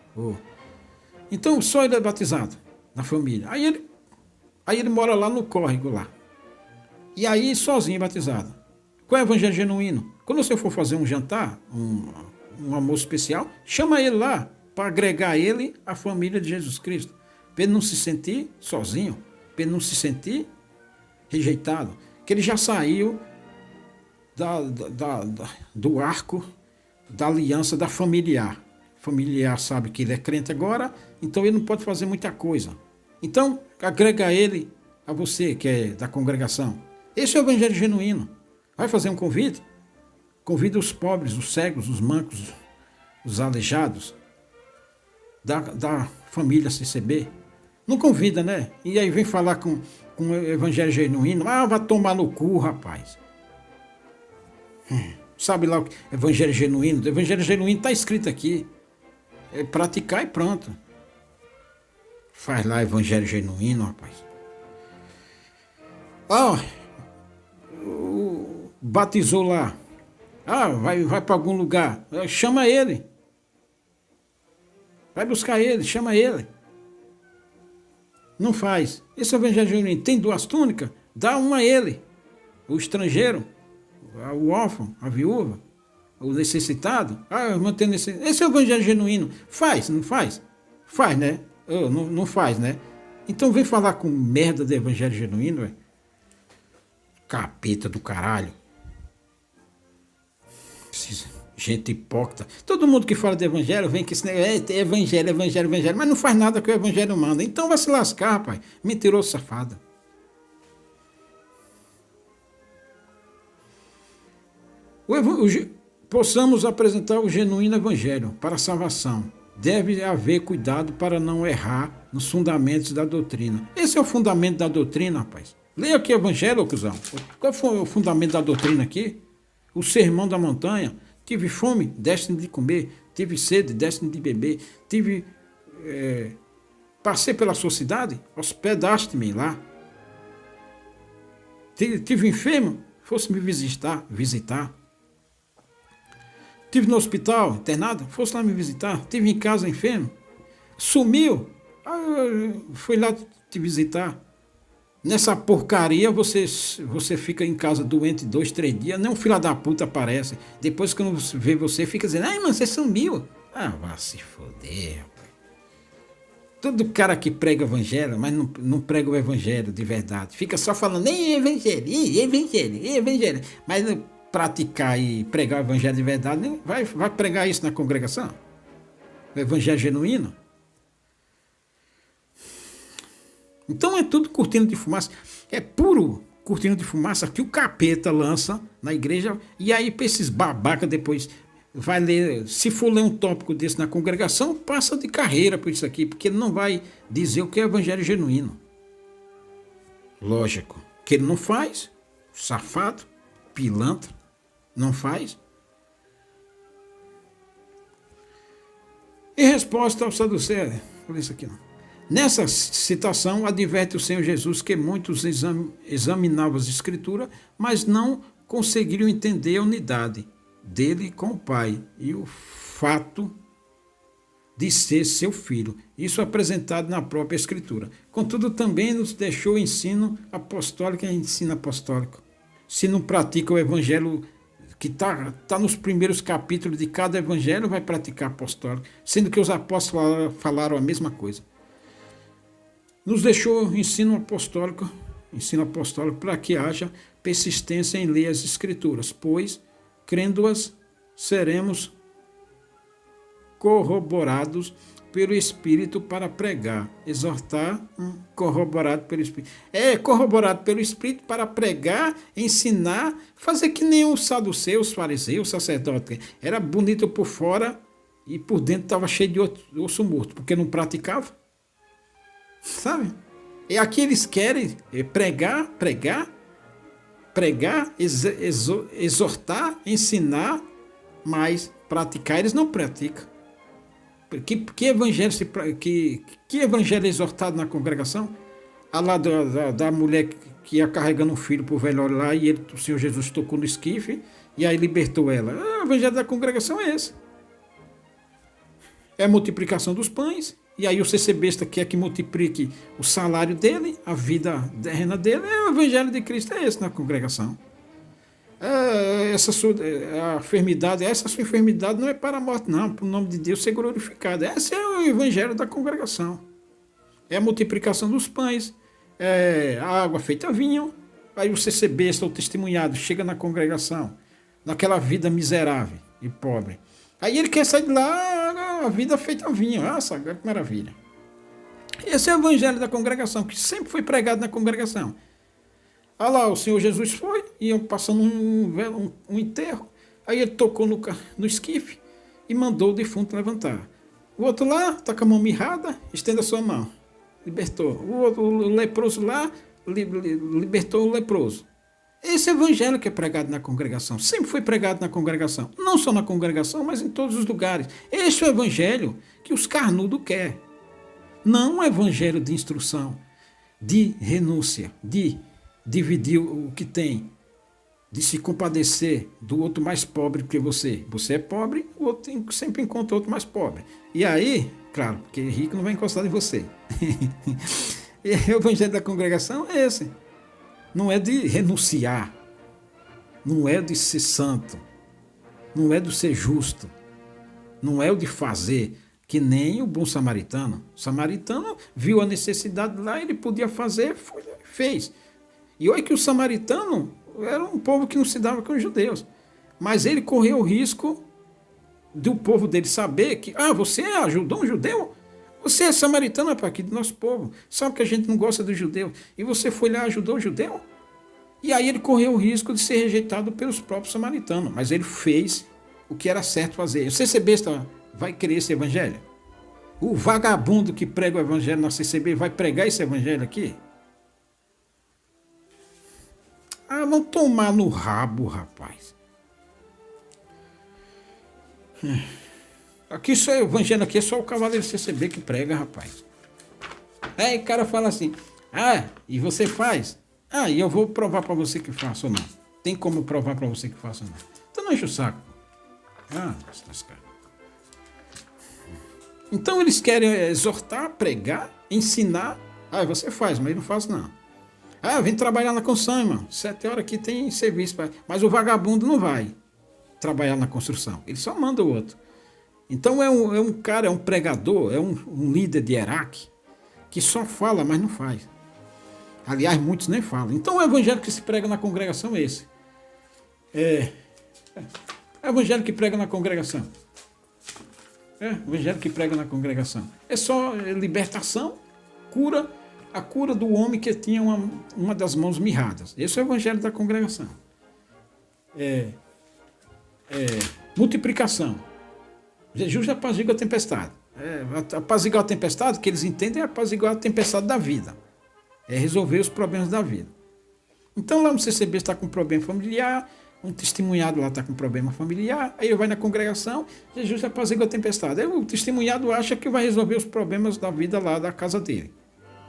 Então, só ele é batizado, da família. Aí ele mora lá no córrego lá. E aí, sozinho batizado. Qual é o evangelho genuíno? Quando você for fazer um jantar, um almoço especial, chama ele lá para agregar ele à família de Jesus Cristo. Para ele não se sentir sozinho, para ele não se sentir rejeitado. Que ele já saiu do arco da aliança da familiar. Familiar sabe que ele é crente agora, então ele não pode fazer muita coisa. Então, agrega ele a você que é da congregação. Esse é o evangelho genuíno. Vai fazer um convite? Convida os pobres, os cegos, os mancos, os aleijados da família CCB. Não convida, né? E aí vem falar com o evangelho genuíno. Ah, vai tomar no cu, rapaz. Sabe lá o evangelho genuíno? O evangelho genuíno está escrito aqui. É praticar e pronto. Faz lá evangelho genuíno, rapaz. Batizou lá. Vai para algum lugar. Chama ele. Vai buscar ele, chama ele. Não faz. Esse evangelho genuíno tem 2 túnicas? Dá uma a ele. O estrangeiro, o órfão, a viúva, o necessitado. Mantendo esse é o evangelho genuíno. Faz, não faz? Faz, né? Não faz, né? Então vem falar com merda do evangelho genuíno, velho. Capeta do caralho. Gente hipócrita. Todo mundo que fala de evangelho vem que esse negócio é evangelho, evangelho, evangelho, mas não faz nada que o evangelho manda. Então vai se lascar, rapaz. Mentiroso safado. Possamos apresentar o genuíno evangelho para a salvação. Deve haver cuidado para não errar nos fundamentos da doutrina. Esse é o fundamento da doutrina, rapaz. Leia aqui o evangelho, ô cuzão. Qual foi o fundamento da doutrina aqui? O sermão da montanha. Tive fome, deste-me de comer. Tive sede, deste-me de beber. Passei pela sua cidade, hospedaste-me lá. Tive enfermo, fosse me visitar. Tive no hospital, internado, fosse lá me visitar. Tive em casa enfermo. Sumiu, fui lá te visitar. Nessa porcaria você fica em casa doente 2, 3 dias, nem um filho da puta aparece. Depois que não vê você, fica dizendo, ai, mano, você sumiu. Ah, vai se foder, rapaz. Todo cara que prega evangelho, mas não prega o evangelho de verdade. Fica só falando, evangelho. Mas não praticar e pregar o evangelho de verdade, vai pregar isso na congregação? O evangelho genuíno? Então é tudo cortina de fumaça, é puro cortina de fumaça que o capeta lança na igreja, e aí para esses babaca depois vai ler, se for ler um tópico desse na congregação, passa de carreira por isso aqui, porque ele não vai dizer o que é evangelho genuíno. Lógico, que ele não faz, safado, pilantra, não faz. Em resposta ao saduceu, olha isso aqui não. Nessa citação, adverte o Senhor Jesus que muitos examinavam as Escrituras, mas não conseguiram entender a unidade dele com o Pai e o fato de ser seu filho. Isso apresentado na própria Escritura. Contudo, também nos deixou o ensino apostólico e ensino apostólico. Se não pratica o Evangelho que está nos primeiros capítulos de cada Evangelho, vai praticar apostólico, sendo que os apóstolos falaram a mesma coisa. Nos deixou ensino apostólico para que haja persistência em ler as Escrituras, pois, crendo-as, seremos corroborados pelo Espírito para pregar, exortar, corroborado pelo Espírito. Corroborado pelo Espírito para pregar, ensinar, fazer que nem os saduceus, os fariseus, os sacerdotes. Era bonito por fora e por dentro estava cheio de osso morto, porque não praticava. Sabe? E aqui eles querem pregar, exortar, ensinar, mas praticar eles não praticam. Que evangelho é exortado na congregação? A lá da mulher que ia carregando um filho para o velório lá e o Senhor Jesus tocou no esquife e aí libertou ela. O evangelho da congregação é esse. É a multiplicação dos pães. E aí o CC besta quer que multiplique o salário dele, a vida terrena dele. O evangelho de Cristo é esse na congregação. Essa sua enfermidade não é para a morte, não. Para o nome de Deus ser glorificado. Esse é o evangelho da congregação. É a multiplicação dos pães, a água feita vinho. Aí o CC besta, o testemunhado, chega na congregação, naquela vida miserável e pobre. Aí ele quer sair de lá, a vida feita vinho. Nossa, que maravilha. Esse é o evangelho da congregação, que sempre foi pregado na congregação. Olha lá, o Senhor Jesus foi, iam passando um enterro, aí ele tocou no esquife e mandou o defunto levantar. O outro lá, está com a mão mirrada, estenda a sua mão. Libertou. O leproso lá, libertou o leproso. Esse evangelho que é pregado na congregação, sempre foi pregado na congregação, não só na congregação, mas em todos os lugares. Esse é o evangelho que os carnudos querem. Não um evangelho de instrução, de renúncia, de dividir o que tem, de se compadecer do outro mais pobre que você. Você é pobre, o outro sempre encontra outro mais pobre. E aí, claro, porque rico não vai encostar em você. E o evangelho da congregação é esse. Não é de renunciar, não é de ser santo, não é de ser justo, não é o de fazer, que nem o bom samaritano. O samaritano viu a necessidade lá, ele podia fazer, fez. E olha que o samaritano era um povo que não se dava com os judeus, mas ele correu o risco do povo dele saber que, você ajudou um judeu? Você é samaritano, rapaz, aqui do nosso povo. Sabe que a gente não gosta do judeu. E você foi lá e ajudou o judeu? E aí ele correu o risco de ser rejeitado pelos próprios samaritanos. Mas ele fez o que era certo fazer. O CCB vai querer esse evangelho? O vagabundo que prega o evangelho na CCB vai pregar esse evangelho aqui? Vão tomar no rabo, rapaz. Aqui só o evangelho aqui é só o cavaleiro CCB que prega, rapaz. Aí o cara fala assim, e você faz? E eu vou provar pra você que faço ou não. Tem como provar pra você que faço ou não. Então não enche o saco. Então eles querem exortar, pregar, ensinar. Você faz, mas eu não faço não. Vem trabalhar na construção, irmão. 7 horas aqui tem serviço. Mas o vagabundo não vai trabalhar na construção. Ele só manda o outro. Então é um cara, é um pregador, é um líder de Iraque que só fala, mas não faz. Aliás, muitos nem falam. Então o evangelho que se prega na congregação é esse. O evangelho que prega na congregação. O evangelho que prega na congregação. É só libertação, cura, a cura do homem que tinha uma das mãos mirradas. Esse é o evangelho da congregação. Multiplicação. Jesus apazigua a tempestade. Apaziguar a tempestade, que eles entendem, é apaziguar a tempestade da vida. É resolver os problemas da vida. Então lá no CCB está com problema familiar, um testemunhado lá está com problema familiar, aí ele vai na congregação, Jesus apazigua a tempestade. Aí o testemunhado acha que vai resolver os problemas da vida lá da casa dele.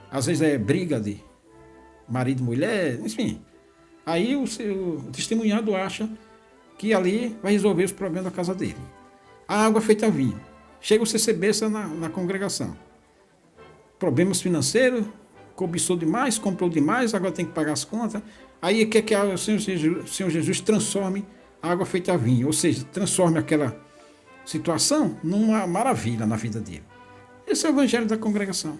Às vezes é briga de marido e mulher, enfim. Aí o testemunhado acha que ali vai resolver os problemas da casa dele. A água feita vinho. Chega o CCB na congregação. Problemas financeiros, cobiçou demais, comprou demais, agora tem que pagar as contas. Aí quer que o Senhor Jesus transforme a água feita vinho, ou seja, transforme aquela situação numa maravilha na vida dele. Esse é o evangelho da congregação.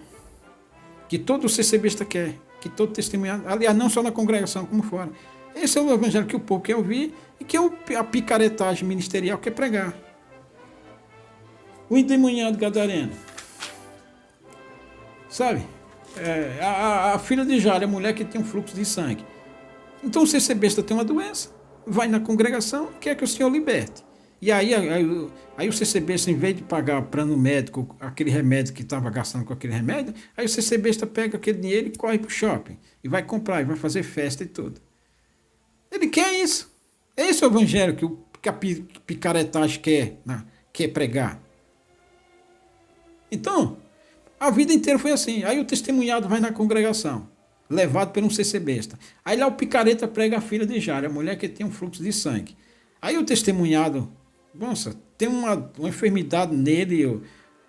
Que todo CCBista quer, que todo testemunhado, aliás, não só na congregação, como fora. Esse é o evangelho que o povo quer ouvir e que a picaretagem ministerial quer pregar. O endemoniado gadareno. Sabe? A filha de Jairo, a mulher que tem um fluxo de sangue. Então o CCBista tem uma doença, vai na congregação, quer que o Senhor liberte. E aí o CCBista, em vez de pagar plano médico, aquele remédio que estava gastando com aquele remédio, aí o CCBista pega aquele dinheiro e corre para o shopping. E vai comprar, e vai fazer festa e tudo. Ele quer isso. Esse é o evangelho que a picaretagem quer pregar. Então, a vida inteira foi assim. Aí o testemunhado vai na congregação, levado por um CCBista. Aí lá o picareta prega a filha de Jairo, a mulher que tem um fluxo de sangue. Aí o testemunhado, nossa, tem uma enfermidade nele,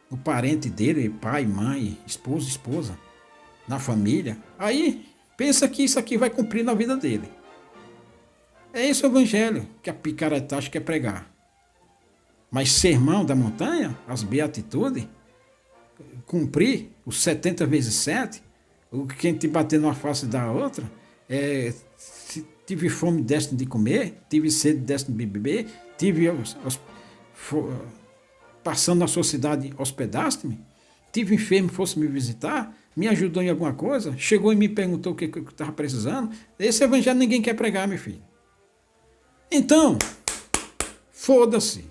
o parente dele, pai, mãe, esposa, na família. Aí pensa que isso aqui vai cumprir na vida dele. É esse o evangelho que a picaretagem quer pregar. Mas sermão da montanha, as beatitudes, cumprir os 70 vezes 7, quem te bater numa face da outra, se tive fome, deste de comer, tive sede, deste de beber, passando na sua cidade, hospedaste-me, tive enfermo, fosse me visitar, me ajudou em alguma coisa, chegou e me perguntou o que eu estava precisando. Esse evangelho ninguém quer pregar, meu filho. Então, foda-se.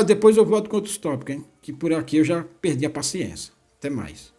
Depois eu volto com outros tópicos, hein? Que por aqui eu já perdi a paciência. Até mais.